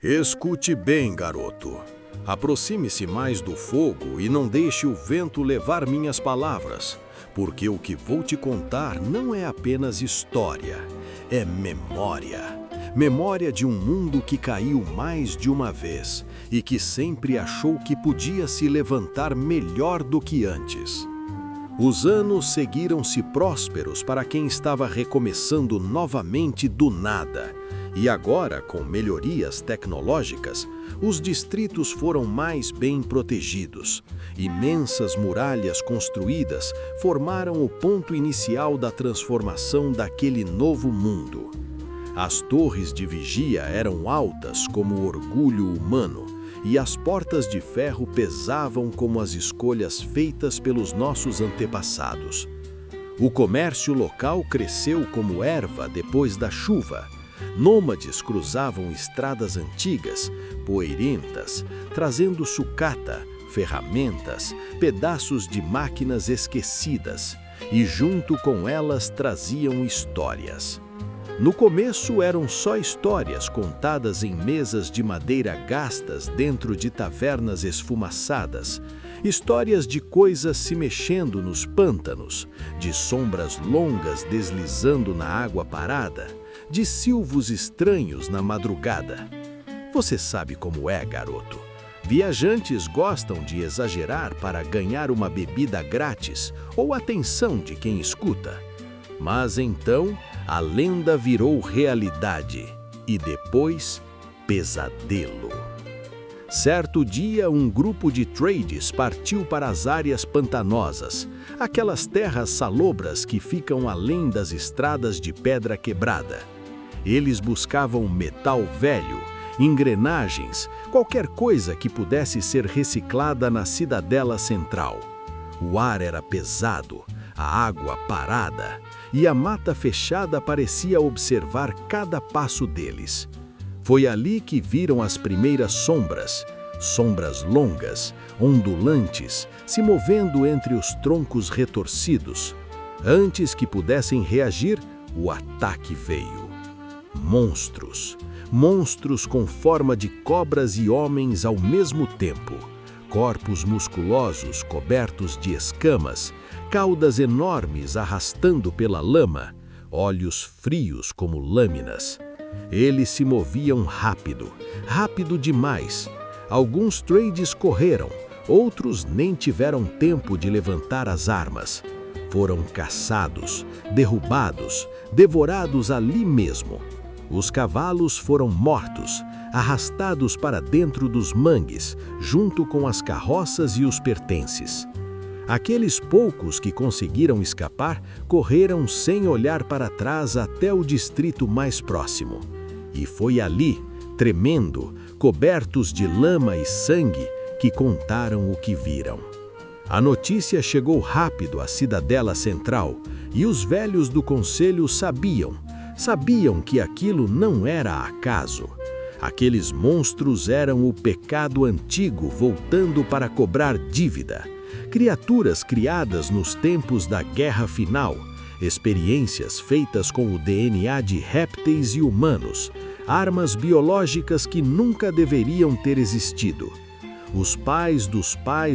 Escute bem, garoto. Aproxime-se mais do fogo e não deixe o vento levar minhas palavras, porque o que vou te contar não é apenas história, é memória. Memória de um mundo que caiu mais de uma vez e que sempre achou que podia se levantar melhor do que antes. Os anos seguiram-se prósperos para quem estava recomeçando novamente do nada. E agora, com melhorias tecnológicas, os distritos foram mais bem protegidos. Imensas muralhas construídas formaram o ponto inicial da transformação daquele novo mundo. As torres de vigia eram altas como o orgulho humano, e as portas de ferro pesavam como as escolhas feitas pelos nossos antepassados. O comércio local cresceu como erva depois da chuva. Nômades cruzavam estradas antigas, poeirentas, trazendo sucata, ferramentas, pedaços de máquinas esquecidas, e junto com elas traziam histórias. No começo eram só histórias contadas em mesas de madeira gastas dentro de tavernas esfumaçadas, histórias de coisas se mexendo nos pântanos, de sombras longas deslizando na água parada, de silvos estranhos na madrugada. Você sabe como é, garoto. Viajantes gostam de exagerar para ganhar uma bebida grátis ou a atenção de quem escuta. Mas então, a lenda virou realidade e depois, pesadelo. Certo dia, um grupo de trades partiu para as áreas pantanosas, aquelas terras salobras que ficam além das estradas de pedra quebrada. Eles buscavam metal velho, engrenagens, qualquer coisa que pudesse ser reciclada na cidadela central. O ar era pesado, a água parada, e a mata fechada parecia observar cada passo deles. Foi ali que viram as primeiras sombras longas, ondulantes, se movendo entre os troncos retorcidos. Antes que pudessem reagir, o ataque veio. Monstros com forma de cobras e homens ao mesmo tempo. Corpos musculosos cobertos de escamas, caudas enormes arrastando pela lama, olhos frios como lâminas. Eles se moviam rápido demais. Alguns trades correram, outros nem tiveram tempo de levantar as armas. Foram caçados, derrubados, devorados ali mesmo. Os cavalos foram mortos, arrastados para dentro dos mangues, junto com as carroças e os pertences. Aqueles poucos que conseguiram escapar correram sem olhar para trás até o distrito mais próximo. E foi ali, tremendo, cobertos de lama e sangue, que contaram o que viram. A notícia chegou rápido à cidadela central, e os velhos do conselho sabiam que aquilo não era acaso. Aqueles monstros eram o pecado antigo voltando para cobrar dívida. Criaturas criadas nos tempos da Guerra Final, experiências feitas com o DNA de répteis e humanos, armas biológicas que nunca deveriam ter existido. Os pais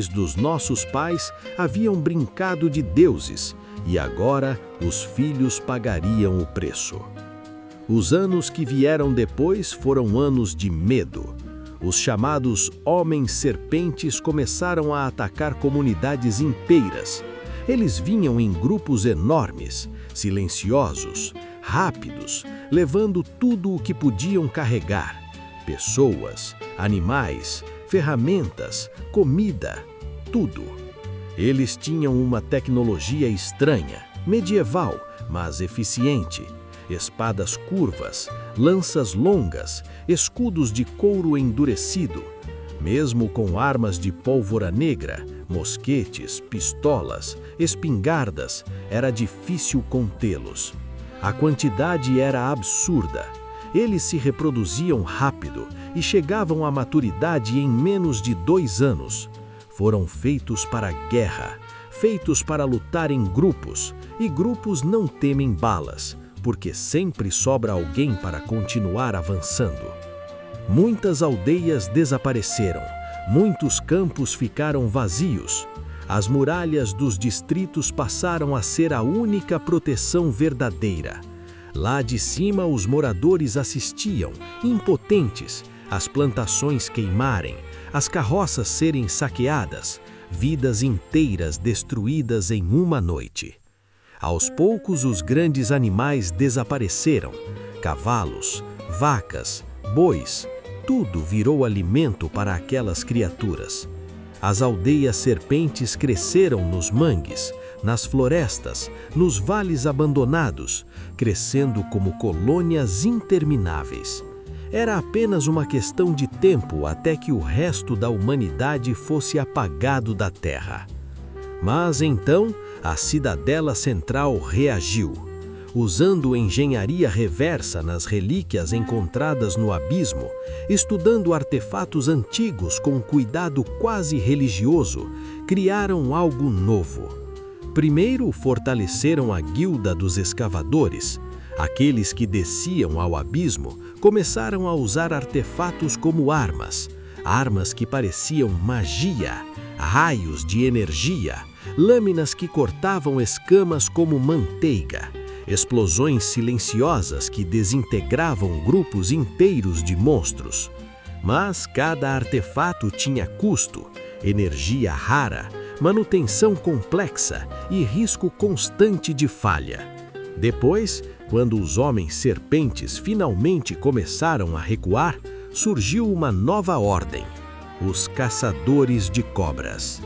dos nossos pais haviam brincado de deuses, e agora os filhos pagariam o preço. Os anos que vieram depois foram anos de medo. Os chamados homens-serpentes começaram a atacar comunidades inteiras. Eles vinham em grupos enormes, silenciosos, rápidos, levando tudo o que podiam carregar: pessoas, animais, ferramentas, comida, tudo. Eles tinham uma tecnologia estranha, medieval, mas eficiente. Espadas curvas, lanças longas, escudos de couro endurecido. Mesmo com armas de pólvora negra, mosquetes, pistolas, espingardas, era difícil contê-los. A quantidade era absurda. Eles se reproduziam rápido e chegavam à maturidade em menos de 2 anos. Foram feitos para a guerra, feitos para lutar em grupos, e grupos não temem balas, porque sempre sobra alguém para continuar avançando. Muitas aldeias desapareceram, muitos campos ficaram vazios. As muralhas dos distritos passaram a ser a única proteção verdadeira. Lá de cima, os moradores assistiam, impotentes, as plantações queimarem, as carroças serem saqueadas, vidas inteiras destruídas em uma noite. Aos poucos, os grandes animais desapareceram. Cavalos, vacas, bois, tudo virou alimento para aquelas criaturas. As aldeias serpentes cresceram nos mangues, nas florestas, nos vales abandonados, crescendo como colônias intermináveis. Era apenas uma questão de tempo até que o resto da humanidade fosse apagado da terra. Mas então, a Cidadela Central reagiu. Usando engenharia reversa nas relíquias encontradas no abismo, estudando artefatos antigos com cuidado quase religioso, criaram algo novo. Primeiro, fortaleceram a Guilda dos Escavadores. Aqueles que desciam ao abismo começaram a usar artefatos como armas que pareciam magia, raios de energia, lâminas que cortavam escamas como manteiga, explosões silenciosas que desintegravam grupos inteiros de monstros. Mas cada artefato tinha custo, energia rara, manutenção complexa e risco constante de falha. Depois, quando os homens serpentes finalmente começaram a recuar, surgiu uma nova ordem: os caçadores de cobras.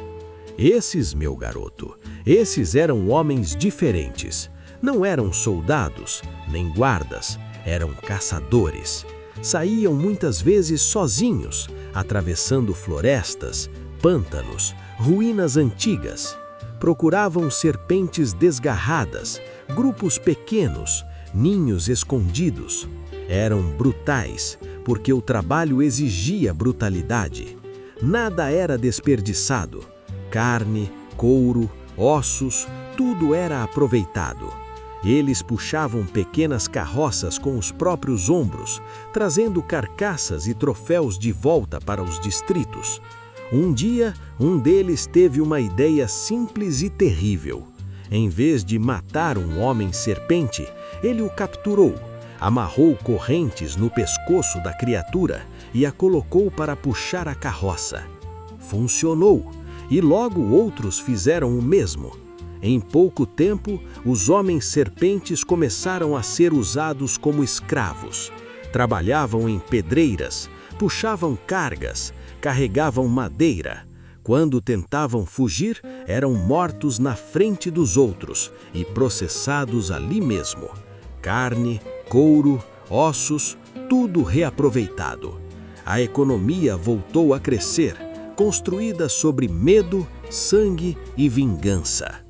Esses, meu garoto, esses eram homens diferentes. Não eram soldados, nem guardas, eram caçadores. Saíam muitas vezes sozinhos, atravessando florestas, pântanos, ruínas antigas. Procuravam serpentes desgarradas, grupos pequenos, ninhos escondidos. Eram brutais, porque o trabalho exigia brutalidade. Nada era desperdiçado. Carne, couro, ossos, tudo era aproveitado. Eles puxavam pequenas carroças com os próprios ombros, trazendo carcaças e troféus de volta para os distritos. Um dia, um deles teve uma ideia simples e terrível. Em vez de matar um homem-serpente, ele o capturou, amarrou correntes no pescoço da criatura e a colocou para puxar a carroça. Funcionou, e logo outros fizeram o mesmo. Em pouco tempo, os homens-serpentes começaram a ser usados como escravos. Trabalhavam em pedreiras, puxavam cargas, carregavam madeira. Quando tentavam fugir, eram mortos na frente dos outros e processados ali mesmo. Carne, couro, ossos, tudo reaproveitado. A economia voltou a crescer, construída sobre medo, sangue e vingança.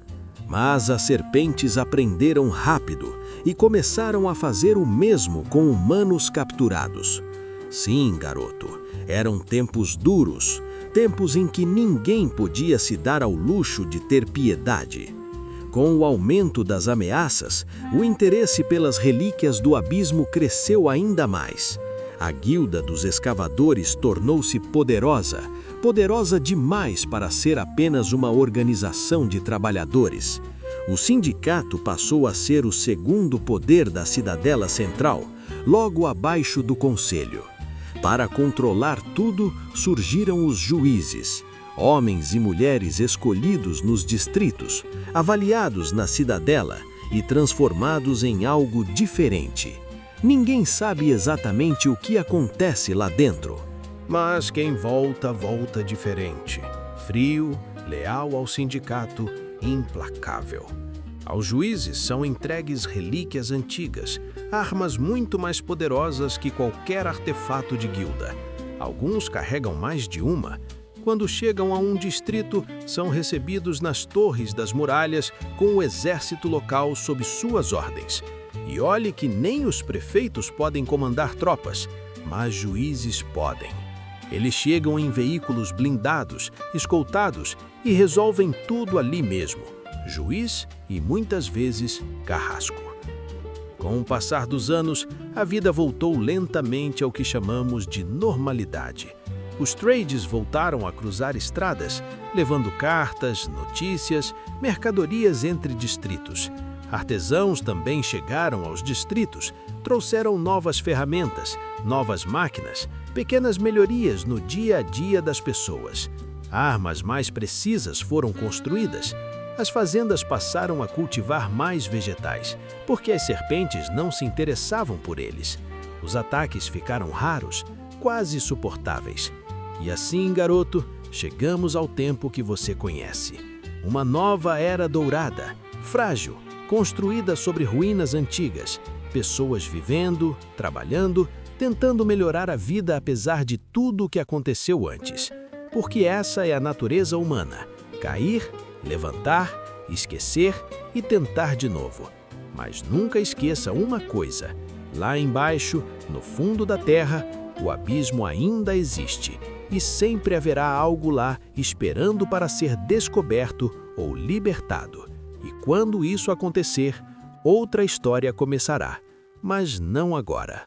Mas as serpentes aprenderam rápido e começaram a fazer o mesmo com humanos capturados. Sim, garoto, eram tempos duros, tempos em que ninguém podia se dar ao luxo de ter piedade. Com o aumento das ameaças, o interesse pelas relíquias do abismo cresceu ainda mais. A Guilda dos Escavadores tornou-se poderosa, poderosa demais para ser apenas uma organização de trabalhadores. O sindicato passou a ser o segundo poder da Cidadela Central, logo abaixo do Conselho. Para controlar tudo, surgiram os juízes, homens e mulheres escolhidos nos distritos, avaliados na Cidadela e transformados em algo diferente. Ninguém sabe exatamente o que acontece lá dentro. Mas quem volta, volta diferente. Frio, leal ao sindicato, implacável. Aos juízes são entregues relíquias antigas, armas muito mais poderosas que qualquer artefato de guilda. Alguns carregam mais de uma. Quando chegam a um distrito, são recebidos nas torres das muralhas com o exército local sob suas ordens. E olhe que nem os prefeitos podem comandar tropas, mas juízes podem. Eles chegam em veículos blindados, escoltados e resolvem tudo ali mesmo. Juiz e muitas vezes carrasco. Com o passar dos anos, a vida voltou lentamente ao que chamamos de normalidade. Os trades voltaram a cruzar estradas, levando cartas, notícias, mercadorias entre distritos. Artesãos também chegaram aos distritos, trouxeram novas ferramentas, novas máquinas, pequenas melhorias no dia a dia das pessoas. Armas mais precisas foram construídas. As fazendas passaram a cultivar mais vegetais, porque as serpentes não se interessavam por eles. Os ataques ficaram raros, quase suportáveis. E assim, garoto, chegamos ao tempo que você conhece. Uma nova era dourada, frágil, construída sobre ruínas antigas. Pessoas vivendo, trabalhando, tentando melhorar a vida apesar de tudo o que aconteceu antes. Porque essa é a natureza humana: cair, levantar, esquecer e tentar de novo. Mas nunca esqueça uma coisa: lá embaixo, no fundo da terra, o abismo ainda existe e sempre haverá algo lá esperando para ser descoberto ou libertado. E quando isso acontecer, outra história começará, mas não agora.